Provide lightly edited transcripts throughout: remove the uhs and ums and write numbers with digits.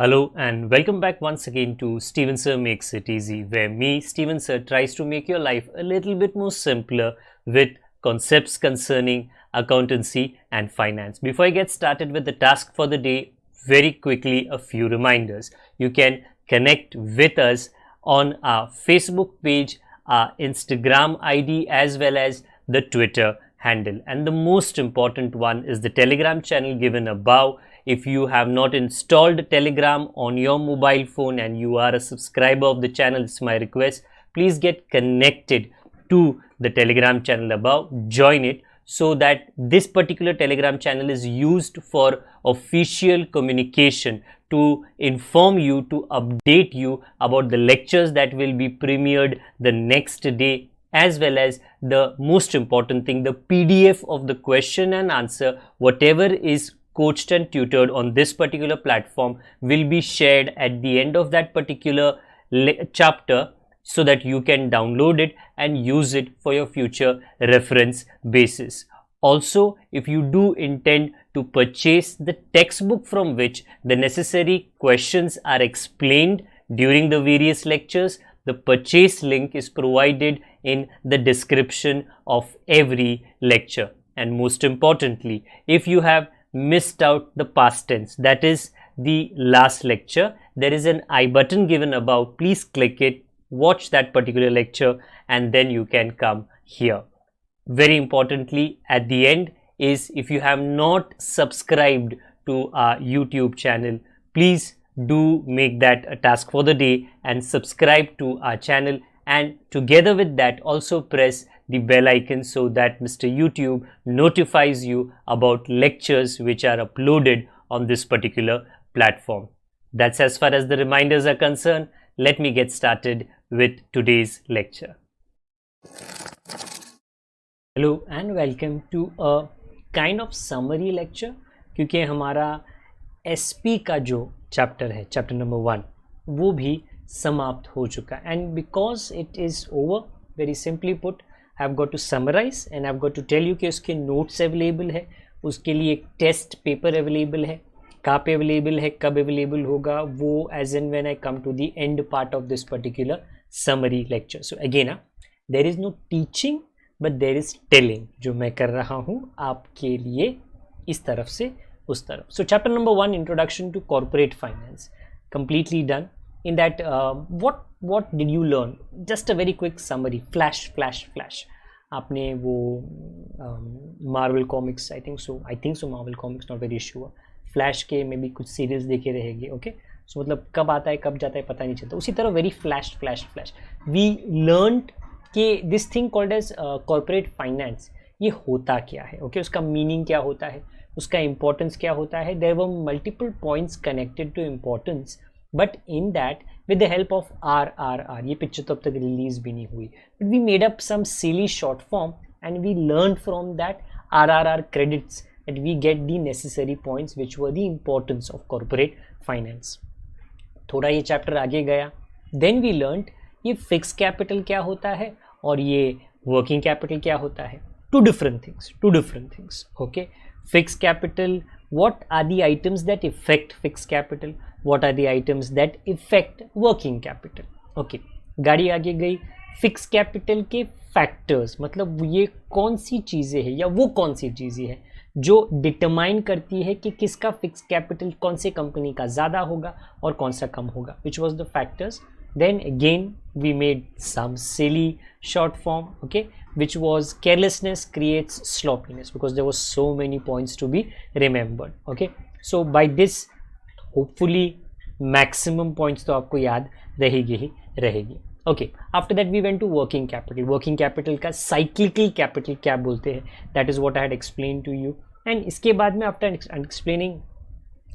Hello and welcome back once again to Steven Sir Makes It Easy, where me, Steven Sir, tries to make your life a little bit more simpler with concepts concerning accountancy and finance. Before I get started with the task for the day, very quickly a few reminders. You can connect with us on our Facebook page, our Instagram ID, as well as the Twitter handle. And the most important one is the Telegram channel given above. If you have not installed Telegram on your mobile phone and you are a subscriber of the channel, it's my request, please get connected to the Telegram channel above, join it, so that this particular Telegram channel is used for official communication to inform you, to update you about the lectures that will be premiered the next day, as well as the most important thing, the PDF of the question and answer, whatever is coached and tutored on this particular platform will be shared at the end of that particular chapter, so that you can download it and use it for your future reference basis. Also, if you do intend to purchase the textbook from which the necessary questions are explained during the various lectures, the purchase link is provided in the description of every lecture. And most importantly, if you have missed out the past tense, that is the last lecture, there is an I button given above. Please click it, watch that particular lecture, and then you can come here. Very importantly, at the end is, if you have not subscribed to our YouTube channel, please do make that a task for the day and subscribe to our channel, and together with that also press the bell icon so that Mr. YouTube notifies you about lectures which are uploaded on this particular platform. That's as far as the reminders are concerned. Let me get started with today's lecture. Hello and welcome to a kind of summary lecture, क्योंकि हमारा SP का जो chapter है, chapter number 1, वो भी समाप्त हो चुका है. And because it is over, very simply put, I've got to summarize and I've got to tell you कि उसके notes available है, उसके लिए एक टेस्ट पेपर available है, कहाँ पे available है, कब available होगा, वो as and when I come to the end part of this particular summary lecture. So again, there is no teaching but there is telling, जो मैं कर रहा हूँ आपके लिए इस तरफ से उस तरफ. So chapter number 1, introduction to corporate finance, completely done. In that, what did you learn? Just a very quick summary, flash. आपने वो Marvel comics, I think so Marvel comics, not very sure, Flash के में भी कुछ series देखे रहेंगे. Okay, सो मतलब कब आता है कब जाता है पता नहीं चलता. उसी तरह वेरी फ्लैश. वी लर्नड कि this thing called as corporate finance, ये होता क्या है. ओके, उसका मीनिंग क्या होता है, उसका इंपॉर्टेंस क्या होता है. There were multiple points connected to importance, but in that with the help of RRR, ये पिक्चर तो अब तक रिलीज भी नहीं हुई, but we made up some silly short form and we learned from that RRR credits that we get the necessary points which were the importance of corporate finance. थोड़ा ये chapter आगे गया, then we learned ये fix capital क्या होता है और ये वर्किंग कैपिटल क्या होता है. Two different things. Okay, fixed capital, what are the items that affect fixed capital, what are the items that affect working capital. Okay, गाड़ी आगे गई. फिक्स कैपिटल के फैक्टर्स, मतलब ये कौन सी चीज़ें हैं या वो कौन सी चीज़ें हैं जो डिटरमाइन करती है कि किसका फिक्स कैपिटल, कौन से कंपनी का ज़्यादा होगा और कौन सा कम होगा, which was the factors. Then again we made some silly short form, okay, which was carelessness creates sloppiness, because there was so many points to be remembered. Okay, so by this hopefully maximum points तो आपको याद रहेगी. Okay, after that we went to working capital का cyclical capital क्या बोलते हैं, that is what I had explained to you. And इसके बाद में after explaining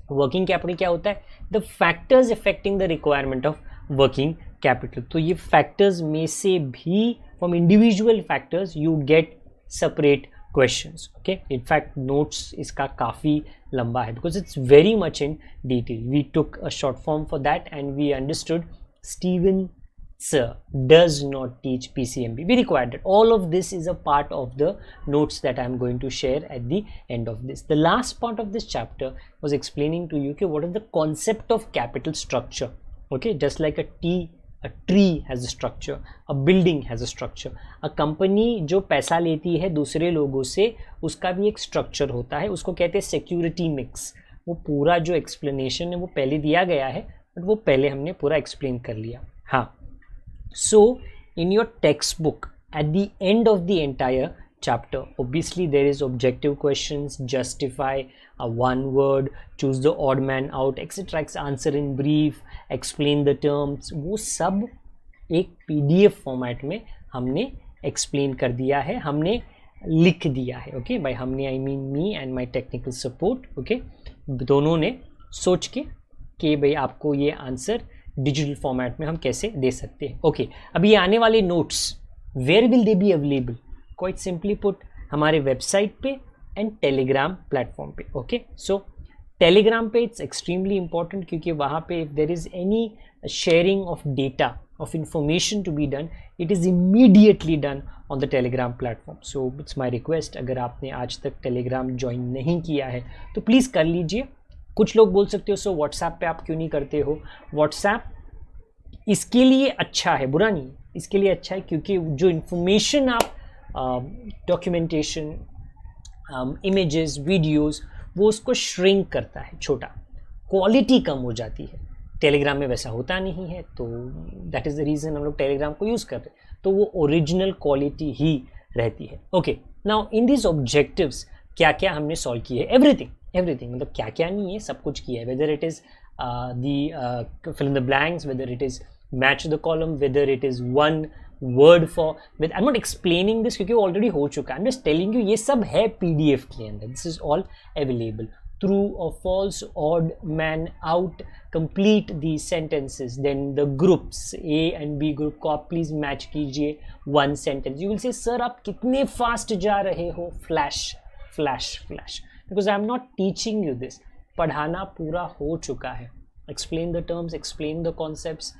working capital क्या होता है, the factors affecting the requirement of working capital. तो ये factors में से भी from individual factors you get separate questions. Okay, in fact notes इसका काफ़ी लंबा है because it's very much in detail. We took a short form for that and we understood Steven sir does not teach PCMB. We required that. All of this is a part of the notes that I am going to share at the end of this. The last part of this chapter was explaining to you okay, what is the concept of capital structure. Okay, just like a tree has a structure, a building has a structure, a company जो पैसा लेती है दूसरे लोगों से उसका भी एक स्ट्रक्चर होता है, उसको कहते हैं सिक्योरिटी मिक्स. वो पूरा जो एक्सप्लेनेशन है वो पहले दिया गया है, बट वो पहले हमने पूरा एक्सप्लेन कर लिया. हाँ, so in your textbook at the end of the entire chapter, obviously there is objective questions, justify, a one word, choose the odd man out, etc. answer in brief, explain the terms, वो सब एक PDF format में हमने explain कर दिया है, हमने लिख दिया है. ओके भाई, हमने I mean me and my technical support. Okay, दोनों ने सोच के कि भाई आपको ये आंसर डिजिटल फॉर्मेट में हम कैसे दे सकते हैं. ओके, अब ये आने वाले notes where will they be available? Quite simply put, हमारे वेबसाइट पे एंड टेलीग्राम प्लेटफॉर्म पे. ओके, सो टेलीग्राम पे इट्स एक्सट्रीमली इंपॉर्टेंट क्योंकि वहाँ पे if there is any sharing of data of information to be done, it is immediately done on the telegram platform. So it's my request, अगर आपने आज तक telegram join नहीं किया है तो प्लीज़ कर लीजिए. कुछ लोग बोल सकते हो सो व्हाट्सएप पे आप क्यों नहीं करते हो? व्हाट्सएप इसके लिए अच्छा है, बुरा नहीं, इसके लिए अच्छा है क्योंकि जो इन्फॉर्मेशन आप डॉक्यूमेंटेशन, इमेजेस, वीडियोस, वो उसको श्रिंक करता है, छोटा, क्वालिटी कम हो जाती है. टेलीग्राम में वैसा होता नहीं है, तो दैट इज़ द रीज़न हम लोग टेलीग्राम को यूज़ करते हैं, तो वो ओरिजिनल क्वालिटी ही रहती है. Okay, now in this objectives क्या क्या हमने सॉल्व किए है? एवरीथिंग मतलब क्या क्या नहीं है, सब कुछ किया है. Whether it is the fill in the blanks, whether it is match the column, whether it is one word for, with I am not explaining this क्योंकि ऑलरेडी हो चुका है. I am just telling you ये सब है PDF के अंदर. This is all available. True or false, odd man out, complete these sentences. Then the groups A and B group को आप please match कीजिए one sentence. You will say sir आप कितने fast जा रहे हो? Flash. Because I am not teaching you this. पढ़ाना पूरा हो चुका है. Explain the terms, explain the concepts.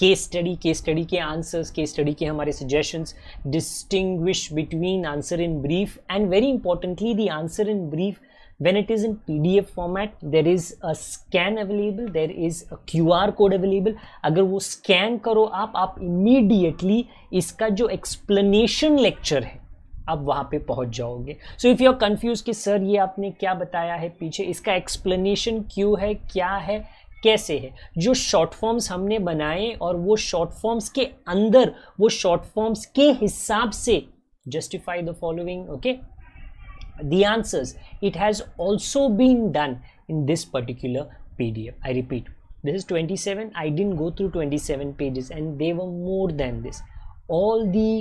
Case study के आंसर्स, केस स्टडी के हमारे suggestions, distinguish between answer in brief and very importantly the answer in brief when it is in PDF format there is a scan available, there is a QR code available. अगर वो scan करो आप immediately इसका जो explanation lecture है आप वहाँ पे पहुँच जाओगे. So if you are confused कि सर ये आपने क्या बताया है पीछे, इसका एक्सप्लेनेशन क्यों है, क्या है, कैसे है, जो शॉर्ट फॉर्म्स हमने बनाए और वो शॉर्ट फॉर्म्स के अंदर वो शॉर्ट फॉर्म्स के हिसाब से justify the following. Okay, the answers, it has also been done in this particular PDF. I repeat, this is 27. I didn't go through 27 pages and they were more than this. All the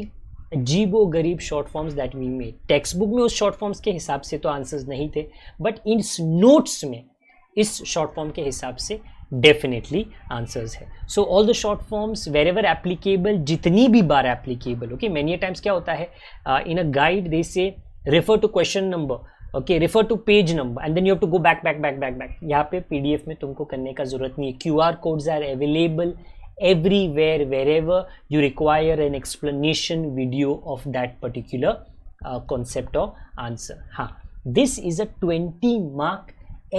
अजीबो गरीब short forms that we made, text book में उस short forms के हिसाब से तो answers नहीं थे, बट इन नोट्स में इस शॉर्ट फॉर्म के हिसाब से डेफिनेटली आंसर्स है. So all the short forms wherever applicable, जितनी भी बार एप्लीकेबल. ओके, मैनी टाइम्स क्या होता है इन अ गाइड दे से refer to question number, okay, refer to page number and then you have to go back. यहाँ पे PDF में तुमको करने का जरूरत नहीं है. QR codes are available everywhere wherever you require an explanation video of that particular concept or answer. हाँ, this is a 20-mark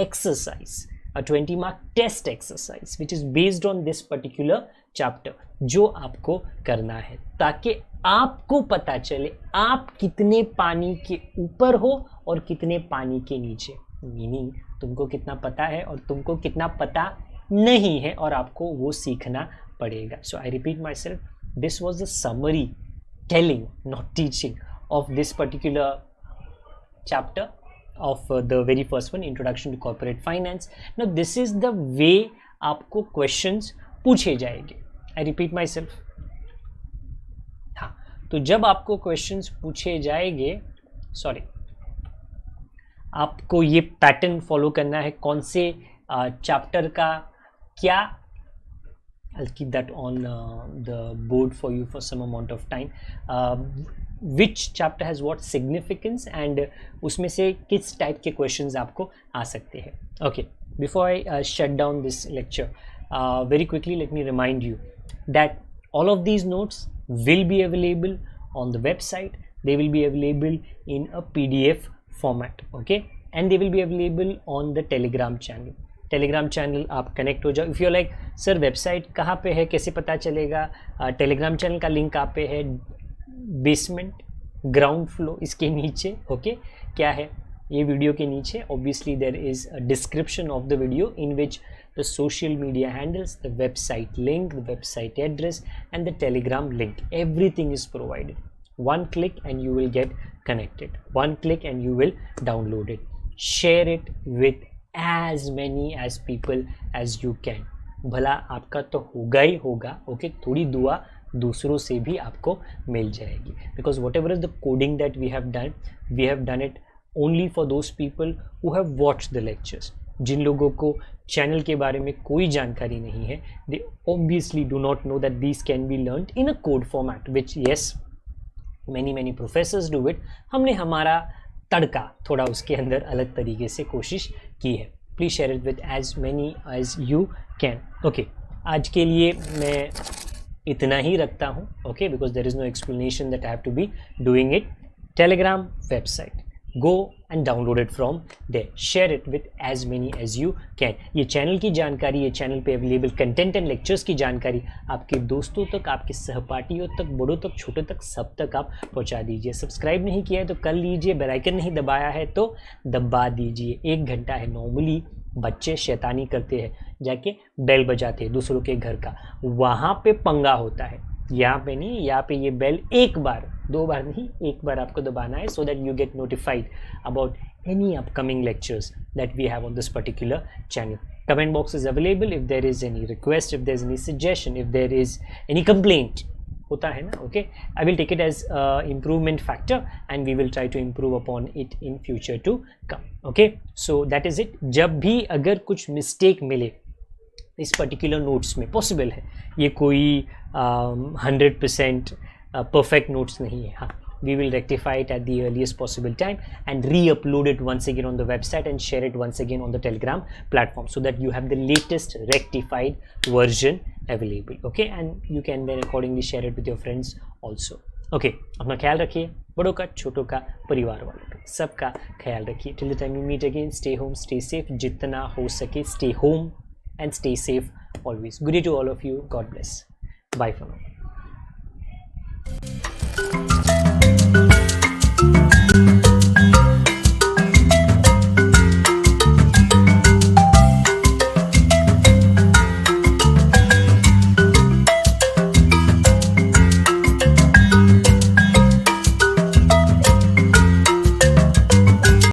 exercise, a 20-mark test exercise which is based on this particular chapter जो आपको करना है ताकि आपको पता चले आप कितने पानी के ऊपर हो और कितने पानी के नीचे. मीनिंग तुमको कितना पता है और तुमको कितना पता नहीं है और आपको वो सीखना पड़ेगा. So I repeat myself, this was the summary telling not teaching of this particular chapter of the very first one, introduction to corporate finance. Now this is the way आपको questions पूछे जाएंगे. I repeat myself. हाँ, तो जब आपको questions पूछे जाएंगे, sorry, आपको ये पैटर्न फॉलो करना है. कौन से चैप्टर का क्या, I'll keep that on the board for you for some amount of time. Which chapter has what significance and उसमें से किस टाइप के क्वेश्चंस आपको आ सकते हैं. Okay, before I shut down this lecture, very quickly let me remind you that all of these notes will be available on the website. They will be available in a PDF format, okay, and they will be available on the Telegram channel. Telegram channel आप connect हो जाओ. If you like sir website कहाँ पे है, कैसे पता चलेगा, Telegram channel का लिंक कहाँ पे है, बेसमेंट ग्राउंड फ्लो इसके नीचे, ओके क्या है ये वीडियो के नीचे obviously there is a description of the video in which the social media handles, the website link, the website address and the Telegram link, everything is provided. One click and you will get connected, one click and you will download it. Share it with as many as people as you can. भला आपका तो होगा ही होगा, okay, थोड़ी दुआ दूसरों से भी आपको मिल जाएगी, because whatever is the coding that we have done it only for those people who have watched the lectures. जिन लोगों को चैनल के बारे में कोई जानकारी नहीं है, दे obviously do not know that this can be learned in a code format which yes many professors do it. हमने हमारा तड़का थोड़ा उसके अंदर अलग तरीके से कोशिश की है. Please share it with as many as you can. Okay, आज के लिए मैं इतना ही रखता हूँ, okay, because there is no explanation that I have to be doing it. Telegram website, go and download it from there. Share it with as many as you can. ये channel की जानकारी, ये चैनल पे available content and lectures की जानकारी आपके दोस्तों तक, आपके सहपाठियों तक, बड़ों तक, छोटों तक, सब तक आप पहुंचा दीजिए. सब्सक्राइब नहीं किया है तो कर लीजिए, बेल आइकन नहीं दबाया है तो दबा दीजिए. 1 घंटा है, नॉर्मली बच्चे शैतानी करते हैं, जाके बेल बजाते हैं दूसरों के घर का, वहाँ पे पंगा होता है. यहाँ पे नहीं, यहाँ पे ये बेल 1 बार 2 बार नहीं, 1 बार आपको दबाना है so that you get notified about any upcoming lectures that we have on this particular channel. Comment box is available if there is any request, if there is any suggestion, if there is any complaint. होता है ना, okay? I will take it as improvement factor and we will try to improve upon it in future to come. Okay? So that is it. जब भी अगर कुछ mistake मिले इस particular notes में, पॉसिबल है, ये कोई 100% परफेक्ट नोट्स नहीं है. हाँ, we will rectify it at the earliest possible time and re-upload it once again on the website and share it once again on the Telegram platform so that you have the latest rectified version available. Okay, and you can then accordingly share it with your friends also. Okay, अपना ख्याल रखिए, बड़ों का, छोटों का, परिवार वालों का, सबका ख्याल रखिए. Till the time we meet again, stay home, stay safe, जितना हो सके stay home and stay safe always. Good day to all of you. God bless. Bye for now.